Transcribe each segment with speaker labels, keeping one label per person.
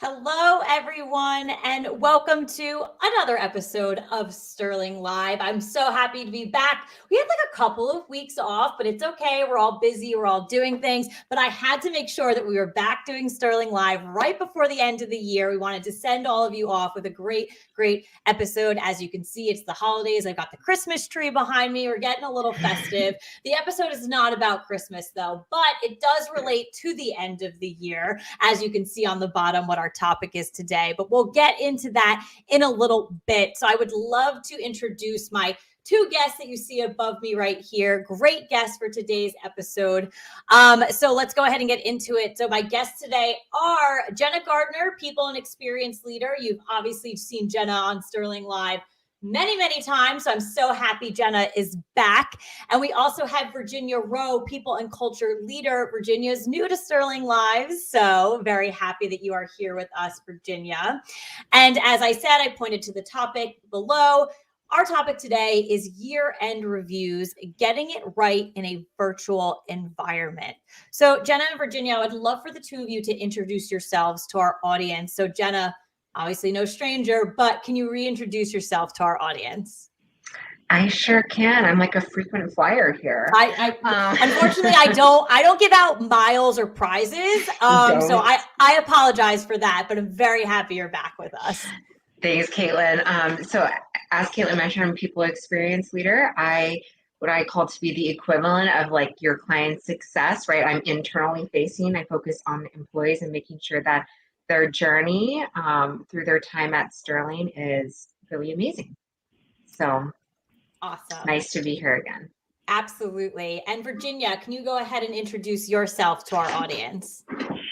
Speaker 1: Hello, everyone, and welcome to another episode of Sterling Live. I'm so happy to be back. We had like a couple of weeks off, but it's okay. We're all busy. We're all doing things. But I had to make sure that we were back doing Sterling Live right before the end of the year. We wanted to send all of you off with a great episode. As you can see, it's the holidays. I've got the Christmas tree behind me. We're getting a little festive. The episode is not about Christmas, though, but it does relate to the end of the year. As you can see on the bottom, what our topic is today, but we'll get into that in a little bit. So I would love to introduce my two guests that you see above me right here. Great guests for today's episode. So let's go ahead and get into it. So my guests today are Jenna Gardner, People and Experience Leader. You've obviously seen Jenna on Sterling Live many times. So I'm so happy Jenna is back. And we also have Virginia Rho, People and Culture Leader. Virginia's new to Sterling Live, so very happy that you are here with us, Virginia. And as I said, I pointed to the topic below. Our topic today is year-end reviews, getting it right in a virtual environment. So Jenna and Virginia, I would love for the two of you to introduce yourselves to our audience. So Jenna, obviously no stranger, but can you reintroduce yourself to our audience?
Speaker 2: I sure can. I'm like a frequent flyer here.
Speaker 1: Unfortunately, I don't give out miles or prizes. So I apologize for that, but I'm very happy you're back with us.
Speaker 2: Thanks, Caitlin. So as Caitlin mentioned, I'm a people experience leader. What I call to be the equivalent of like your client's success, right? I'm internally facing. I focus on employees and making sure that their journey through their time at Sterling is really amazing. So
Speaker 1: awesome.
Speaker 2: Nice to be here again.
Speaker 1: Absolutely. And Virginia, can you go ahead and introduce yourself to our audience?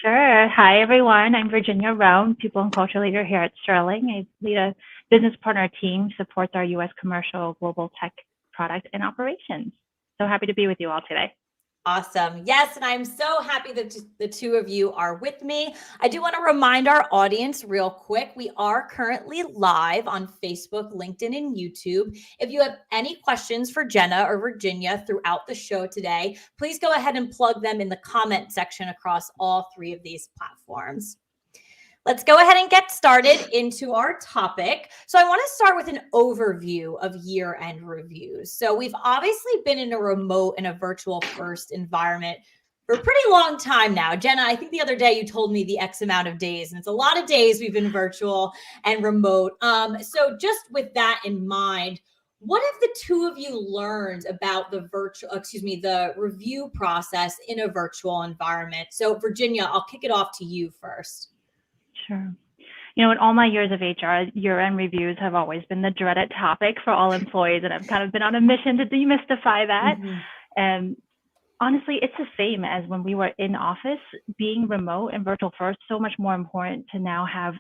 Speaker 3: Sure. Hi, everyone. I'm Virginia Rho, People and Culture Leader here at Sterling. I lead a business partner team, supports our U.S. commercial, global tech product and operations. So happy to be with you all today.
Speaker 1: Awesome. Yes, and I'm so happy that the two of you are with me. I do want to remind our audience real quick, we are currently live on Facebook, LinkedIn, and YouTube. If you have any questions for Jenna or Virginia throughout the show today, please go ahead and plug them in the comment section across all three of these platforms. Let's go ahead and get started into our topic. So I want to start with an overview of year-end reviews. So we've obviously been in a remote and a virtual first environment for a pretty long time now. Jenna, I think the other day you told me the X amount of days, and it's a lot of days we've been virtual and remote. So just with that in mind, what have the two of you learned about the review process in a virtual environment? So Virginia, I'll kick it off to you first.
Speaker 3: Sure. In all my years of HR, year-end reviews have always been the dreaded topic for all employees, and I've kind of been on a mission to demystify that. Mm-hmm. And honestly, it's the same as when we were in office. Being remote and virtual first, so much more important to now have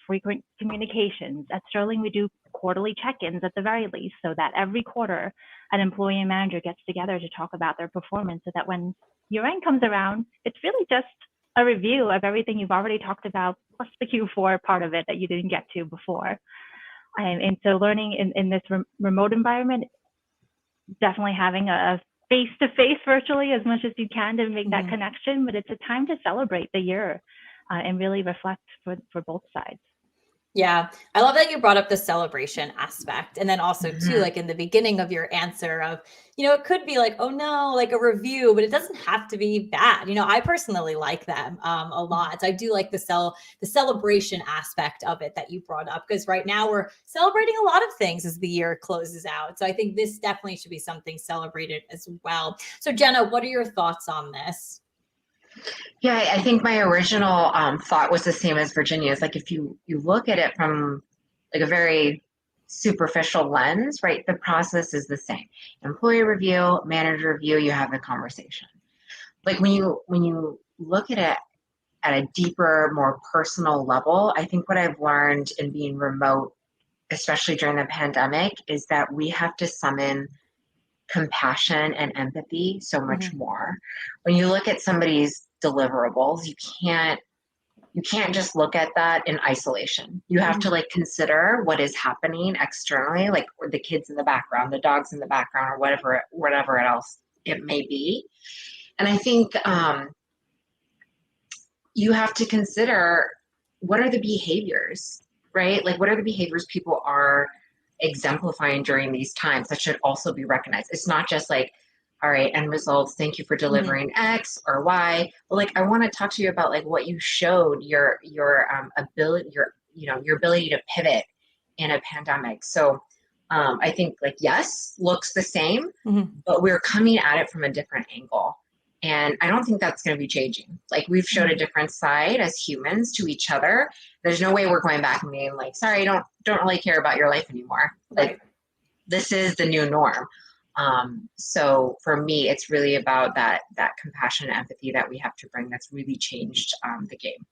Speaker 3: frequent communications. At Sterling, we do quarterly check-ins at the very least, so that every quarter an employee and manager gets together to talk about their performance, so that when year-end comes around, it's really just a review of everything you've already talked about, plus the Q4 part of it that you didn't get to before. And so learning in this remote environment, definitely having a face-to-face virtually as much as you can to make that connection, but it's a time to celebrate the year and really reflect for both sides.
Speaker 1: Yeah, I love that you brought up the celebration aspect. And then also too, like in the beginning of your answer of, it could be like, oh no, like a review, but it doesn't have to be bad. I personally like them a lot. So I do like the celebration aspect of it that you brought up, because right now we're celebrating a lot of things as the year closes out. So I think this definitely should be something celebrated as well. So Jenna, what are your thoughts on this?
Speaker 2: Yeah, I think my original thought was the same as Virginia's. Like if you look at it from like a very superficial lens, right, the process is the same. Employee review, manager review, you have the conversation. Like when you look at it at a deeper, more personal level, I think what I've learned in being remote, especially during the pandemic, is that we have to summon compassion and empathy so much more. When you look at somebody's deliverables, you can't just look at that in isolation. You have to like consider what is happening externally, like the kids in the background, the dogs in the background, or whatever else it may be. And I think you have to consider what are the behaviors, right? Like, what are the behaviors people are exemplifying during these times that should also be recognized? It's not just like, all right, end results, thank you for delivering X or Y. But like, I want to talk to you about like what you showed, your ability, your ability to pivot in a pandemic. So I think like, yes, looks the same, but we're coming at it from a different angle. And I don't think that's going to be changing. Like, we've showed a different side as humans to each other. There's no way we're going back and being like, sorry, don't really care about your life anymore. Like, this is the new norm. So for me, it's really about that compassion and empathy that we have to bring that's really changed the game.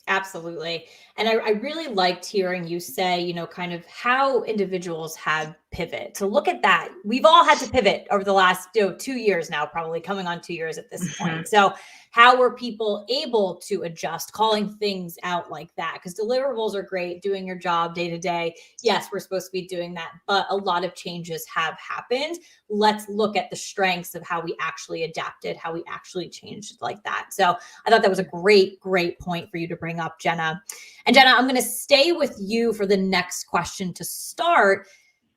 Speaker 1: Absolutely. And I really liked hearing you say, you know, kind of how individuals have pivot. To look at that, we've all had to pivot over the last 2 years now, probably coming on 2 years at this point. So how were people able to adjust, calling things out like that? Because deliverables are great, doing your job day to day. Yes, we're supposed to be doing that, but a lot of changes have happened. Let's look at the strengths of how we actually adapted, how we actually changed like that. So I thought that was a great point for you to bring up, Jenna. And Jenna, I'm going to stay with you for the next question to start.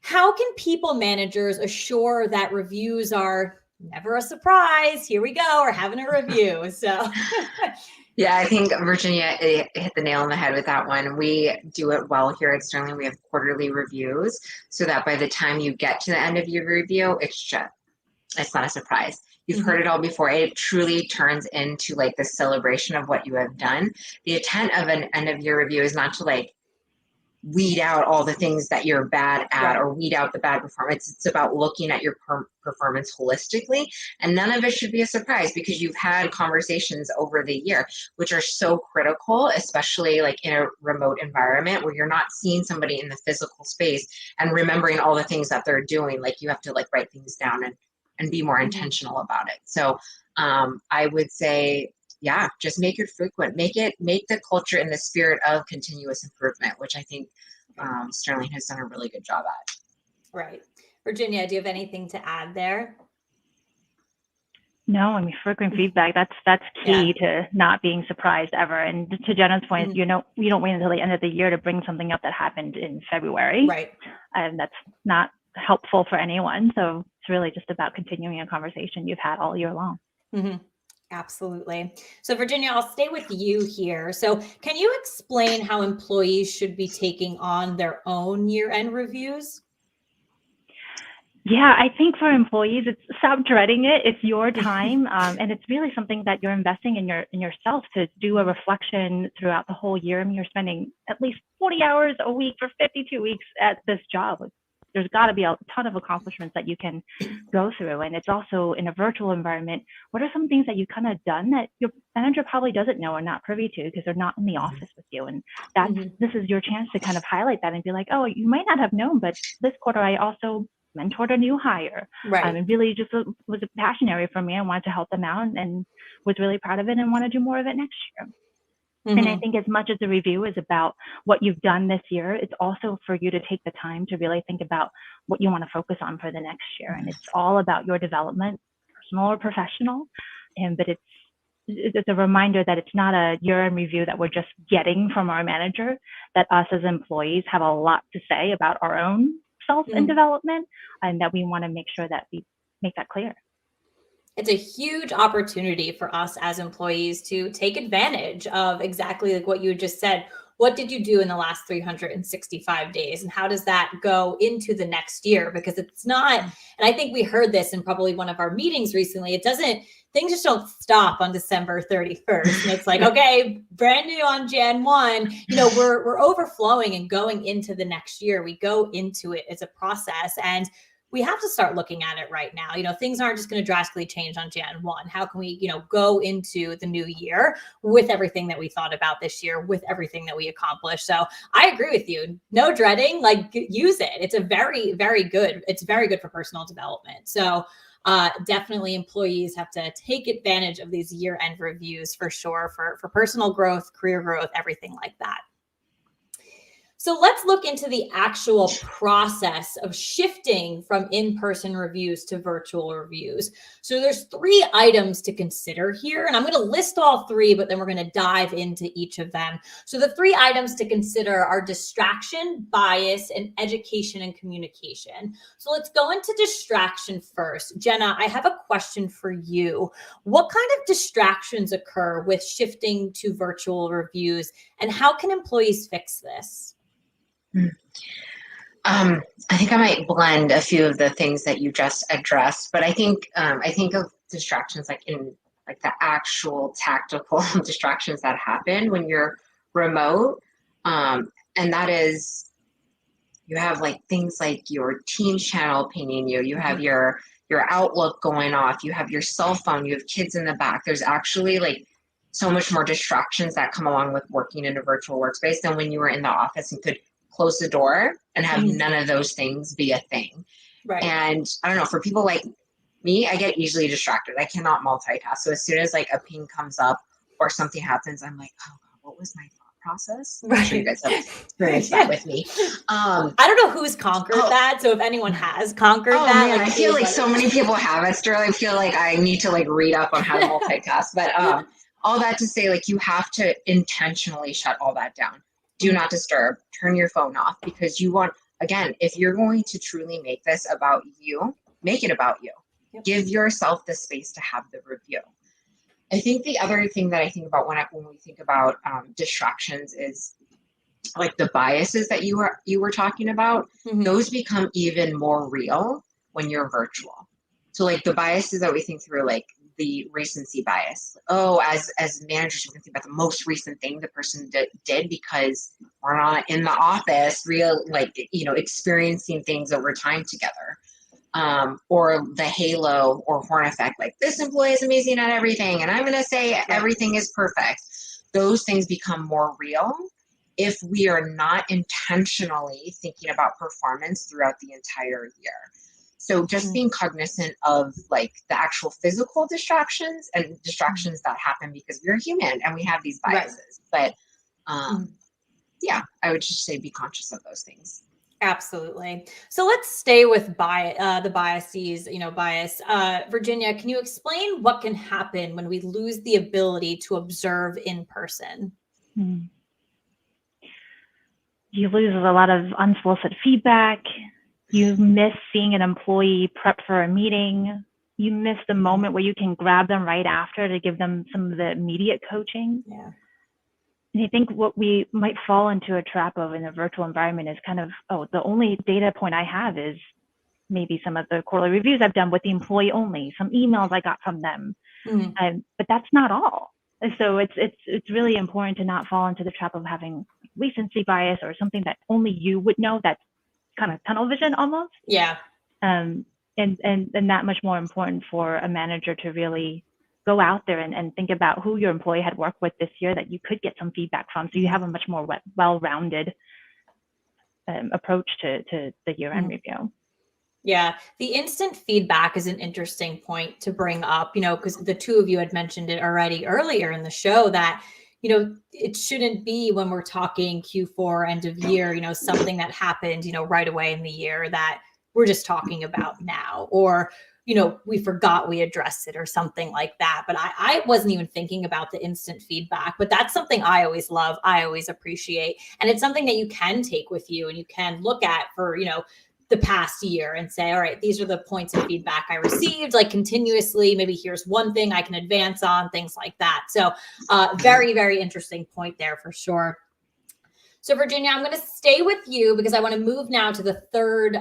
Speaker 1: How can people managers assure that reviews are never a surprise? Here we go. We're having a review. So
Speaker 2: yeah, I think Virginia hit the nail on the head with that one. We do it well here at Sterling. We have quarterly reviews so that by the time you get to the end of your review, it's not a surprise. You've heard it all before. It truly turns into like the celebration of what you have done. The intent of an end of year review is not to like weed out all the things that you're bad at or weed out the bad performance. It's about looking at your performance holistically, and none of it should be a surprise because you've had conversations over the year, which are so critical, especially like in a remote environment where you're not seeing somebody in the physical space and remembering all the things that they're doing. Like, you have to like write things down and be more intentional about it. So I would say, yeah, just make it frequent. Make the culture in the spirit of continuous improvement, which I think Sterling has done a really good job at.
Speaker 1: Right. Virginia, do you have anything to add there?
Speaker 3: No, I mean, frequent feedback, that's key to not being surprised ever. And to Jenna's point, you don't wait until the end of the year to bring something up that happened in February.
Speaker 1: Right.
Speaker 3: And that's not helpful for anyone. So it's really just about continuing a conversation you've had all year long.
Speaker 1: Absolutely. So Virginia, I'll stay with you here. So can you explain how employees should be taking on their own year-end reviews?
Speaker 3: Yeah, I think for employees, it's stop dreading it. It's your time, and it's really something that you're investing in yourself to do a reflection throughout the whole year. I mean, you're spending at least 40 hours a week for 52 weeks at this job. There's got to be a ton of accomplishments that you can go through, and it's also in a virtual environment. What are some things that you've kind of done that your manager probably doesn't know or not privy to because they're not in the office with you? And this is your chance to kind of highlight that and be like, oh, you might not have known, but this quarter I also mentored a new hire. And really just was a passion area for me. I wanted to help them out and was really proud of it and want to do more of it next year. And I think as much as the review is about what you've done this year, it's also for you to take the time to really think about what you want to focus on for the next year. And it's all about your development, personal or professional. But it's a reminder that it's not a year-end review that we're just getting from our manager, that us as employees have a lot to say about our own self and development, and that we want to make sure that we make that clear.
Speaker 1: It's a huge opportunity for us as employees to take advantage of exactly like what you just said. What did you do in the last 365 days? And how does that go into the next year? Because it's not, and I think we heard this in probably one of our meetings recently, things just don't stop on December 31st. And it's like, okay, brand new on Jan 1, we're overflowing and going into the next year. We go into it as a process, and we have to start looking at it right now. Things aren't just going to drastically change on Jan 1. How can we, go into the new year with everything that we thought about this year, with everything that we accomplished? So I agree with you. No dreading, use it. It's very good for personal development. So definitely employees have to take advantage of these year-end reviews for sure, for personal growth, career growth, everything like that. So let's look into the actual process of shifting from in-person reviews to virtual reviews. So there's 3 items to consider here, and I'm going to list all 3, but then we're going to dive into each of them. So the 3 items to consider are distraction, bias, and education and communication. So let's go into distraction first. Jenna, I have a question for you. What kind of distractions occur with shifting to virtual reviews, and how can employees fix this?
Speaker 2: I think I might blend a few of the things that you just addressed, but I think of distractions like in like the actual tactical distractions that happen when you're remote, and that is you have like things like your Teams channel pinging you, you have your Outlook going off, you have your cell phone, you have kids in the back. There's actually like so much more distractions that come along with working in a virtual workspace than when you were in the office and could close the door and have none of those things be a thing.
Speaker 1: Right.
Speaker 2: And I don't know, for people like me, I get easily distracted. I cannot multitask. So as soon as like a ping comes up or something happens, I'm like, oh, what was my thought process? I'm sure you guys have experienced that with me.
Speaker 1: I don't know who's conquered that. So if anyone has conquered that,
Speaker 2: man,
Speaker 1: like,
Speaker 2: I feel like so many people have it. Sterling, I feel like I need to like read up on how to multitask. But all that to say, like, you have to intentionally shut all that down. Do not disturb, turn your phone off, because you want, again, if you're going to truly make this about you, make it about you. Yep. Give yourself the space to have the review. I think the other thing that I think about when we think about distractions is like the biases that you were talking about. Those become even more real when you're virtual. So like the biases that we think through, like the recency bias. Oh, as managers, we can think about the most recent thing the person did because we're not in the office, experiencing things over time together. Or the halo or horn effect, like this employee is amazing at everything, and I'm going to say everything is perfect. Those things become more real if we are not intentionally thinking about performance throughout the entire year. So just being cognizant of like the actual physical distractions and distractions that happen because we're human and we have these biases. But yeah, I would just say be conscious of those things.
Speaker 1: Absolutely. So let's stay with the biases, bias. Virginia, can you explain what can happen when we lose the ability to observe in person?
Speaker 3: You lose a lot of unsolicited feedback. You miss seeing an employee prep for a meeting. You miss the moment where you can grab them right after to give them some of the immediate coaching.
Speaker 1: Yeah.
Speaker 3: And I think what we might fall into a trap of in a virtual environment is kind of, the only data point I have is maybe some of the quarterly reviews I've done with the employee only, some emails I got from them. But that's not all. So it's really important to not fall into the trap of having recency bias or something that only you would know. That's kind of tunnel vision almost.
Speaker 1: Yeah.
Speaker 3: And that much more important for a manager to really go out there and think about who your employee had worked with this year that you could get some feedback from, so you have a much more well-rounded approach to the year-end review.
Speaker 1: Yeah, the instant feedback is an interesting point to bring up, because the two of you had mentioned it already earlier in the show that, it shouldn't be when we're talking Q4 end of year, something that happened, right away in the year that we're just talking about now, or, we forgot we addressed it or something like that. But I wasn't even thinking about the instant feedback, but that's something I always love. I always appreciate. And it's something that you can take with you and you can look at for, the past year and say, all right, these are the points of feedback I received, like continuously, maybe here's one thing I can advance on, things like that. So very, very interesting point there for sure. So Virginia, I'm going to stay with you because I want to move now to the third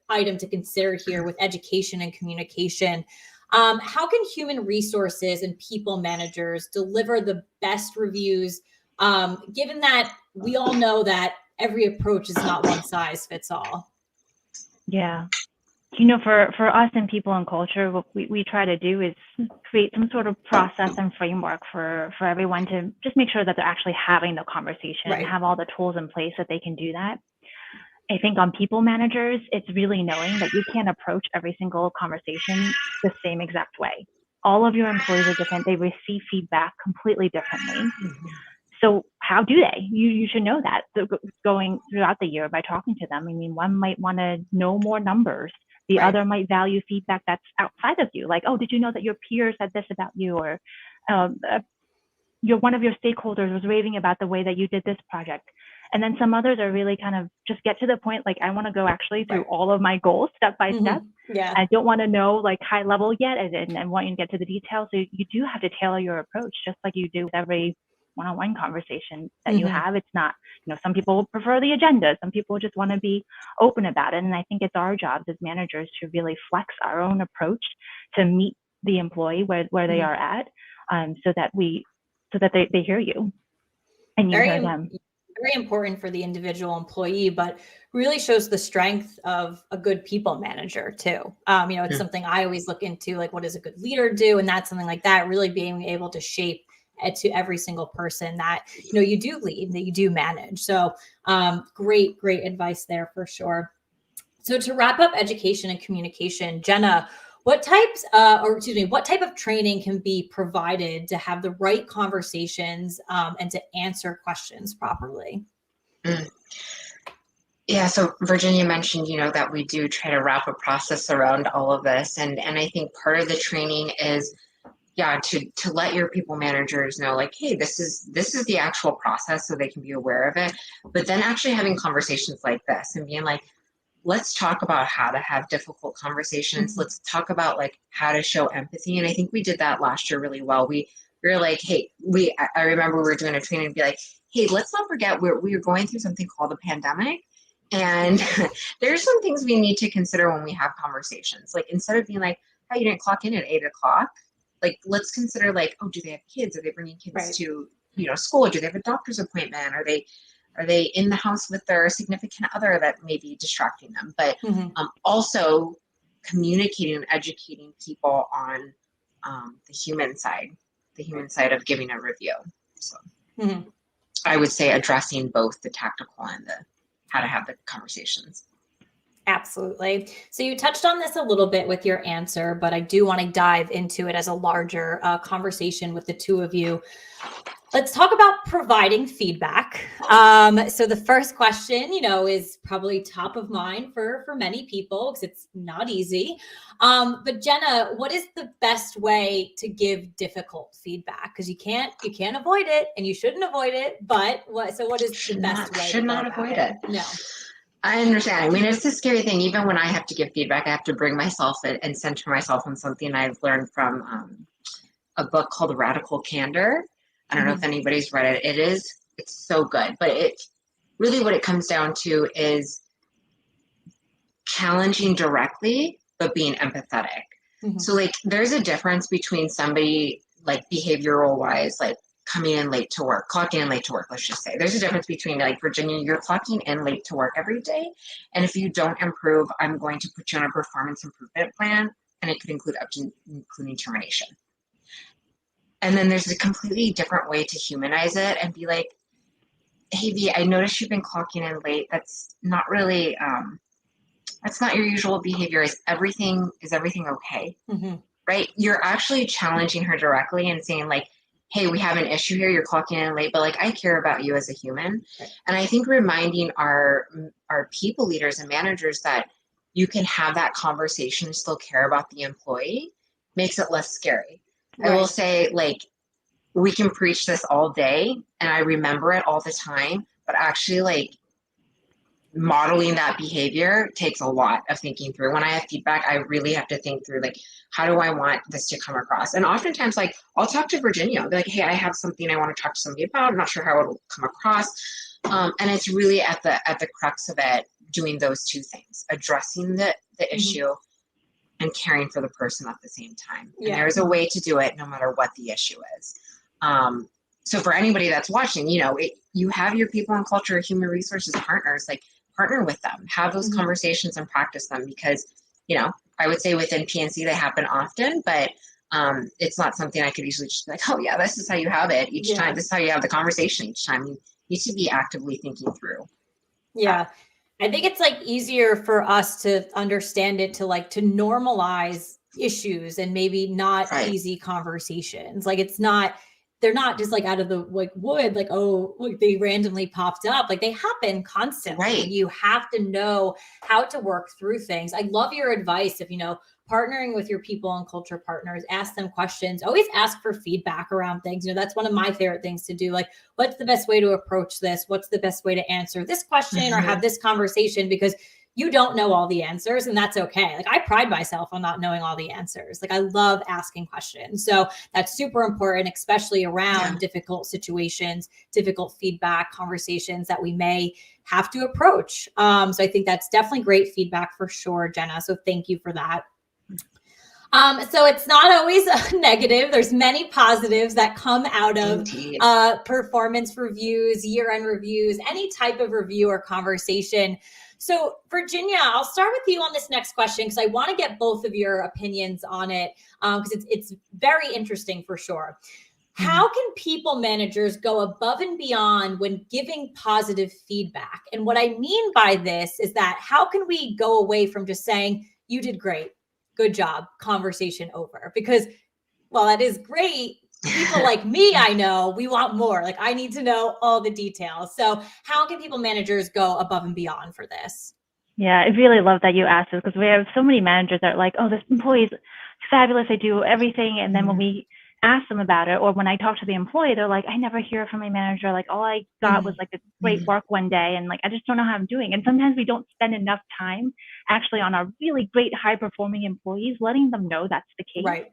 Speaker 1: item to consider here with education and communication. How can human resources and people managers deliver the best reviews, given that we all know that every approach is not one size fits all?
Speaker 3: Yeah. For us in people and culture, what we try to do is create some sort of process and framework for everyone to just make sure that they're actually having the conversation and have all the tools in place that they can do that. I think on people managers, it's really knowing that you can't approach every single conversation the same exact way. All of your employees are different. They receive feedback completely differently. So how do they? You should know that. So going throughout the year by talking to them. I mean, one might want to know more numbers. The other might value feedback that's outside of you. Like, oh, did you know that your peer said this about you? Or one of your stakeholders was raving about the way that you did this project. And then some others are really kind of just get to the point, like, I want to go actually through all of my goals step by step.
Speaker 1: Yeah.
Speaker 3: I don't want to know like high level yet and want you to get to the details. So you do have to tailor your approach just like you do with every one-on-one conversation that you have. It's not, some people prefer the agenda. Some people just want to be open about it. And I think it's our jobs as managers to really flex our own approach to meet the employee where they are at, so that they hear you and you hear them.
Speaker 1: Very important for the individual employee, but really shows the strength of a good people manager too. It's something I always look into, like, what does a good leader do? And that's something like that, really being able to shape to every single person that, you do lead, that you do manage. So great advice there for sure. So to wrap up education and communication, Jenna, what type of training can be provided to have the right conversations and to answer questions properly?
Speaker 2: Yeah, so Virginia mentioned, that we do try to wrap a process around all of this. And I think part of the training is, to let your people managers know, like, hey, this is the actual process, so they can be aware of it. But then actually having conversations like this and being like, let's talk about how to have difficult conversations. Let's talk about like how to show empathy. And I think we did that last year really well. We were like, hey, I remember we were doing a training and be like, hey, let's not forget we were going through something called a pandemic. And there's some things we need to consider when we have conversations. Like, instead of being like, oh, you didn't clock in at 8:00, like, let's consider like, oh, do they have kids? Are they bringing kids to, school? Do they have a doctor's appointment? Are they in the house with their significant other that may be distracting them? But also communicating and educating people on the human side of giving a review. So I would say addressing both the tactical and the how to have the conversations.
Speaker 1: Absolutely. So you touched on this a little bit with your answer, but I do want to dive into it as a larger conversation with the two of you. Let's talk about providing feedback. So the first question, is probably top of mind for many people because it's not easy. But Jenna, what is the best way to give difficult feedback? Because you can't avoid it, and you shouldn't avoid it. But what is the best way?
Speaker 2: Should not avoid it.
Speaker 1: No.
Speaker 2: I understand. I mean, it's a scary thing. Even when I have to give feedback, I have to bring myself and center myself on something I've learned from a book called Radical Candor. I don't know if anybody's read it. It's so good. But it really, what it comes down to is challenging directly, but being empathetic. So like, there's a difference between somebody like behavioral wise, like coming in late to work, clocking in late to work, let's just say. There's a difference between, like, Virginia, you're clocking in late to work every day. And if you don't improve, I'm going to put you on a performance improvement plan. And it could include up to including termination. And then there's a completely different way to humanize it and be like, hey, V, I noticed you've been clocking in late. That's not really, that's not your usual behavior. Is everything okay? Right? You're actually challenging her directly and saying, like, hey, we have an issue here. You're clocking in late, but like, I care about you as a human. And I think reminding our people leaders and managers that you can have that conversation and still care about the employee makes it less scary. I will say, like, we can preach this all day and I remember it all the time, but actually, like, modeling that behavior takes a lot of thinking through. When I have feedback, I really have to think through, like, how do I want this to come across? And oftentimes, like, I'll talk to Virginia, I'll be like, hey, I have something I want to talk to somebody about. I'm not sure how it'll come across. And it's really at the crux of it, doing those two things, addressing the issue and caring for the person at the same time. And there's a way to do it no matter what the issue is. So for anybody that's watching, you have your people and culture, human resources partners, like, partner with them, have those conversations and practice them, because, I would say within PNC they happen often, but it's not something I could easily just be like, oh yeah, this is how you have it each time. This is how you have the conversation each time. You need to be actively thinking through.
Speaker 1: Yeah. I think it's like easier for us to understand it, to normalize issues and maybe not easy conversations. Like, it's not they're not just like out of the like wood, like, oh, look, they randomly popped up. Like they happen constantly.
Speaker 2: Right.
Speaker 1: And you have to know how to work through things. I love your advice if, partnering with your people and culture partners, ask them questions, always ask for feedback around things. That's one of my favorite things to do. Like, what's the best way to approach this? What's the best way to answer this question or have this conversation? Because you don't know all the answers, and that's okay. Like I pride myself on not knowing all the answers. Like I love asking questions. So that's super important, especially around difficult situations, difficult feedback conversations that we may have to approach. So I think that's definitely great feedback for sure, Jenna. So thank you for that. So it's not always negative. There's many positives that come out of performance reviews, year-end reviews, any type of review or conversation. So Virginia, I'll start with you on this next question because I want to get both of your opinions on it because it's very interesting for sure. How can people managers go above and beyond when giving positive feedback? And what I mean by this is that how can we go away from just saying, you did great, good job, conversation over? Because while that is great, people like me, I know we want more. Like I need to know all the details. So how can people managers go above and beyond for this?
Speaker 3: Yeah, I really love that you asked this because we have so many managers that are like, oh, this employee's fabulous. They do everything. And then when we ask them about it, or when I talk to the employee, they're like, I never hear from my manager. Like all I got was like a great work one day. And like, I just don't know how I'm doing. And sometimes we don't spend enough time actually on our really great high performing employees, letting them know that's the case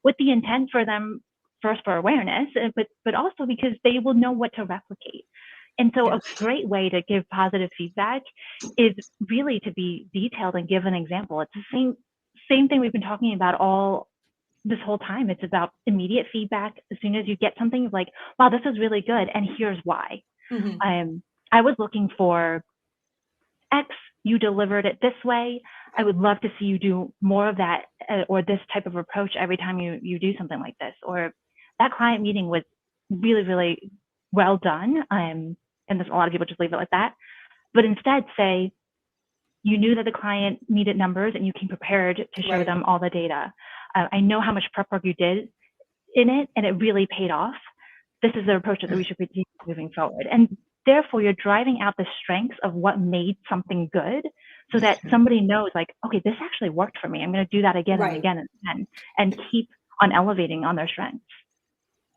Speaker 3: with the intent for them, first for awareness, but also because they will know what to replicate. And so a great way to give positive feedback is really to be detailed and give an example. It's the same thing we've been talking about all this whole time. It's about immediate feedback. As soon as you get something like, wow, this is really good, and here's why. I was looking for X, you delivered it this way. I would love to see you do more of that or this type of approach every time you do something like this. Or that client meeting was really, really well done. And there's a lot of people just leave it like that. But instead say, you knew that the client needed numbers and you came prepared to show them all the data. I know how much prep work you did in it, and it really paid off. This is the approach that we should continue moving forward. And therefore, you're driving out the strengths of what made something good so that somebody knows like, okay, this actually worked for me. I'm going to do that again and again and again and keep on elevating on their strengths.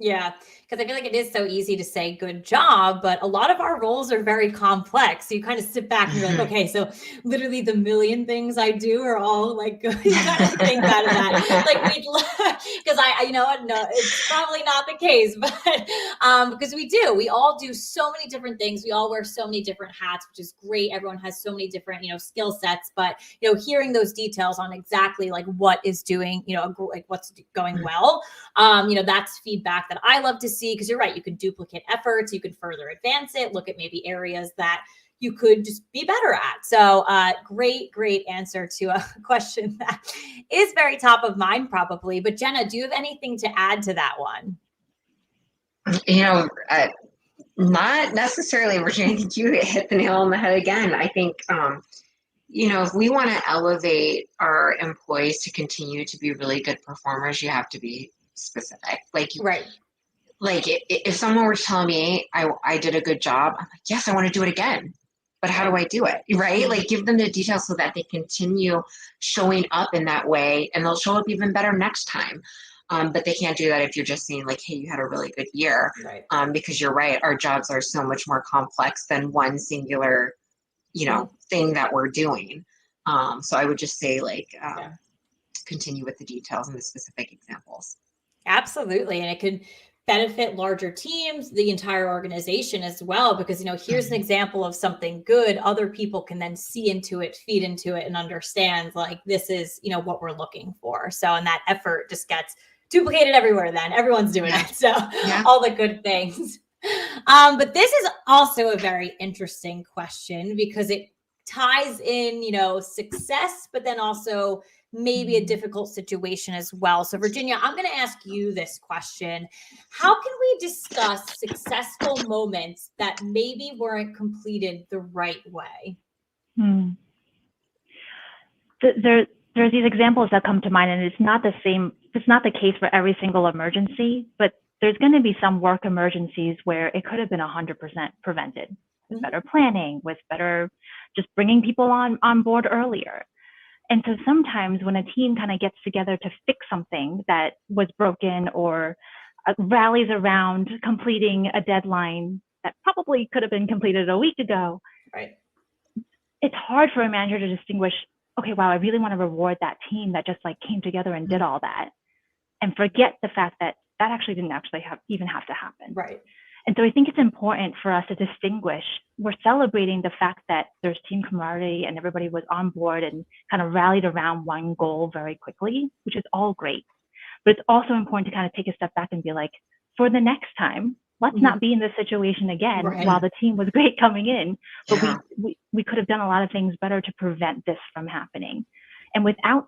Speaker 1: Yeah, because I feel like it is so easy to say good job, but a lot of our roles are very complex. So you kind of sit back and you're like, okay, so literally the million things I do are all like good. You kind of think out of that. Like because no, it's probably not the case, but because we all do so many different things. We all wear so many different hats, which is great. Everyone has so many different, skill sets, but hearing those details on exactly like what is doing, like what's going well, that's feedback that I love to see, because you're right, you can duplicate efforts, you can further advance it, look at maybe areas that you could just be better at. So great answer to a question that is very top of mind probably. But Jenna, do you have anything to add to that one?
Speaker 2: Not necessarily, Virginia. I think you hit the nail on the head again. I think, if we want to elevate our employees to continue to be really good performers, you have to be specific. Like if someone were telling me I did a good job, I'm like, yes, I want to do it again, but how do I do it? Right? Like give them the details so that they continue showing up in that way, and they'll show up even better next time. But they can't do that if you're just saying like, hey, you had a really good year. Because you're right, our jobs are so much more complex than one singular, thing that we're doing. So I would just say continue with the details and the specific examples.
Speaker 1: Absolutely. And it could benefit larger teams, the entire organization as well, because, here's an example of something good. Other people can then see into it, feed into it, and understand like, this is, what we're looking for. So, and that effort just gets duplicated everywhere. Then everyone's doing it. So all the good things. But this is also a very interesting question because it ties in, success, but then also maybe a difficult situation as well. So Virginia, I'm going to ask you this question. How can we discuss successful moments that maybe weren't completed the right way?
Speaker 3: There's these examples that come to mind, and it's not the case for every single emergency, but there's going to be some work emergencies where it could have been 100% prevented with better planning, with better just bringing people on board earlier. And so sometimes when a team kind of gets together to fix something that was broken or rallies around completing a deadline that probably could have been completed a week ago,
Speaker 1: right?
Speaker 3: It's hard for a manager to distinguish, okay, wow, I really want to reward that team that just like came together and did all that, and forget the fact that that actually didn't actually even have to happen.
Speaker 1: Right.
Speaker 3: And so I think it's important for us to distinguish. We're celebrating the fact that there's team camaraderie and everybody was on board and kind of rallied around one goal very quickly, which is all great. But it's also important to kind of take a step back and be like, for the next time, let's not be in this situation again while the team was great coming in. But we could have done a lot of things better to prevent this from happening. And without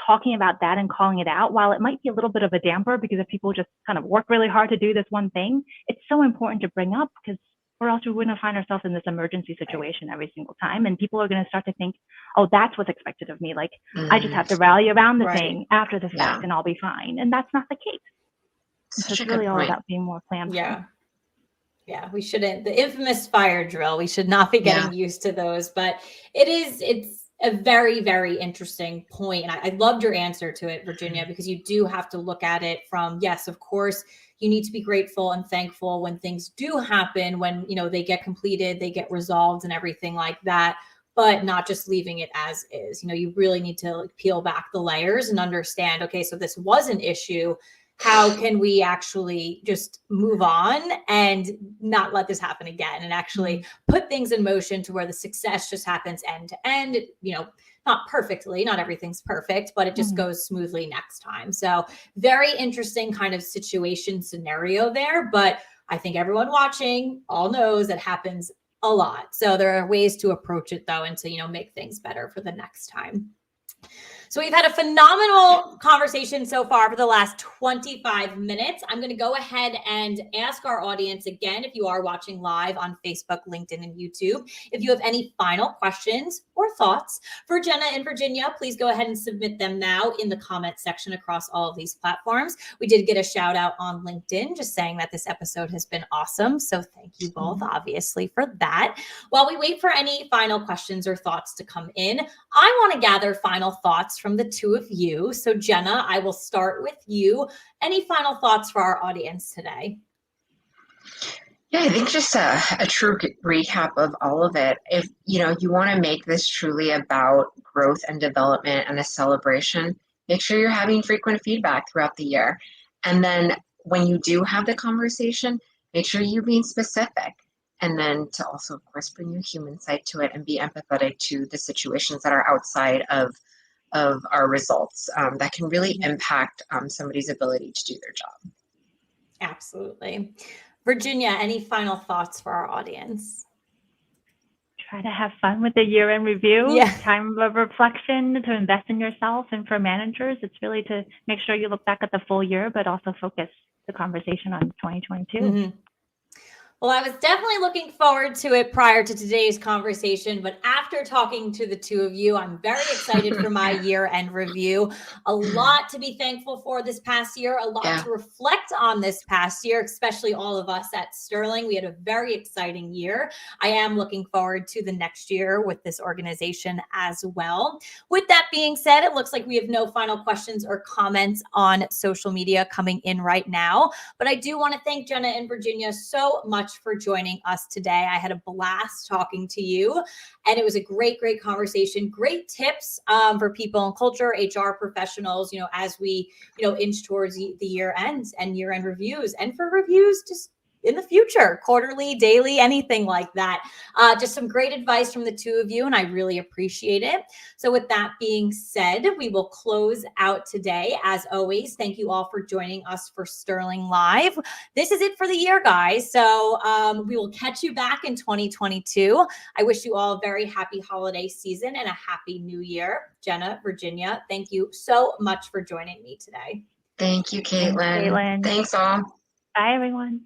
Speaker 3: talking about that and calling it out, while it might be a little bit of a damper because if people just kind of work really hard to do this one thing, it's so important to bring up, because or else we wouldn't find ourselves in this emergency situation every single time. And people are going to start to think, oh, that's what's expected of me. Like, I just have to rally around the thing after the fact and I'll be fine. And that's not the case. So it's really all about being more planful.
Speaker 1: Yeah, we shouldn't. The infamous fire drill, we should not be getting used to those. But it's a very, very interesting point. And I loved your answer to it, Virginia, because you do have to look at it from, yes, of course, you need to be grateful and thankful when things do happen, when, you know, they get completed, they get resolved and everything like that, but not just leaving it as is. You know, you really need to peel back the layers and understand, okay, so this was an issue. How can we actually just move on and not let this happen again, and actually put things in motion to where the success just happens end to end, you know, not perfectly, not everything's perfect, but it just goes smoothly next time. So very interesting kind of situation scenario there, but I think everyone watching all knows that happens a lot. So there are ways to approach it though, and to, you know, make things better for the next time. So we've had a phenomenal conversation so far for the last 25 minutes. I'm going to go ahead and ask our audience again, if you are watching live on Facebook, LinkedIn, and YouTube, if you have any final questions or thoughts for Jenna and Virginia, please go ahead and submit them now in the comment section across all of these platforms. We did get a shout out on LinkedIn just saying that this episode has been awesome. So thank you both, obviously, for that. While we wait for any final questions or thoughts to come in, I want to gather final thoughts from the two of you. So Jenna, I will start with you. Any final thoughts for our audience today?
Speaker 2: Yeah, I think just a true recap of all of it. If you want to make this truly about growth and development and a celebration, make sure you're having frequent feedback throughout the year. And then when you do have the conversation, make sure you're being specific. And then to also, of course, bring your human side to it and be empathetic to the situations that are outside of our results that can really impact somebody's ability to do their job.
Speaker 1: Absolutely. Virginia, any final thoughts for our audience?
Speaker 3: Try to have fun with the year-end review, time of reflection, to invest in yourself. And for managers, it's really to make sure you look back at the full year, but also focus the conversation on 2022.
Speaker 1: Well, I was definitely looking forward to it prior to today's conversation, but after talking to the two of you, I'm very excited for my year-end review. A lot to be thankful for this past year, a lot to reflect on this past year, especially all of us at Sterling. We had a very exciting year. I am looking forward to the next year with this organization as well. With that being said, it looks like we have no final questions or comments on social media coming in right now, but I do want to thank Jenna and Virginia so much for joining us today. I had a blast talking to you, and it was a great conversation, great tips for people in culture, HR professionals, as we, inch towards the year end and year end reviews, and for reviews just in the future, quarterly, daily, anything like that. Just some great advice from the two of you, and I really appreciate it. So with that being said, we will close out today. As always, thank you all for joining us for Sterling Live. This is it for the year, guys. So we will catch you back in 2022. I wish you all a very happy holiday season and a happy new year. Jenna, Virginia, thank you so much for joining me today.
Speaker 2: Thank you, Caitlin.
Speaker 3: Thanks, Caitlin.
Speaker 2: Thanks all.
Speaker 3: Bye, everyone.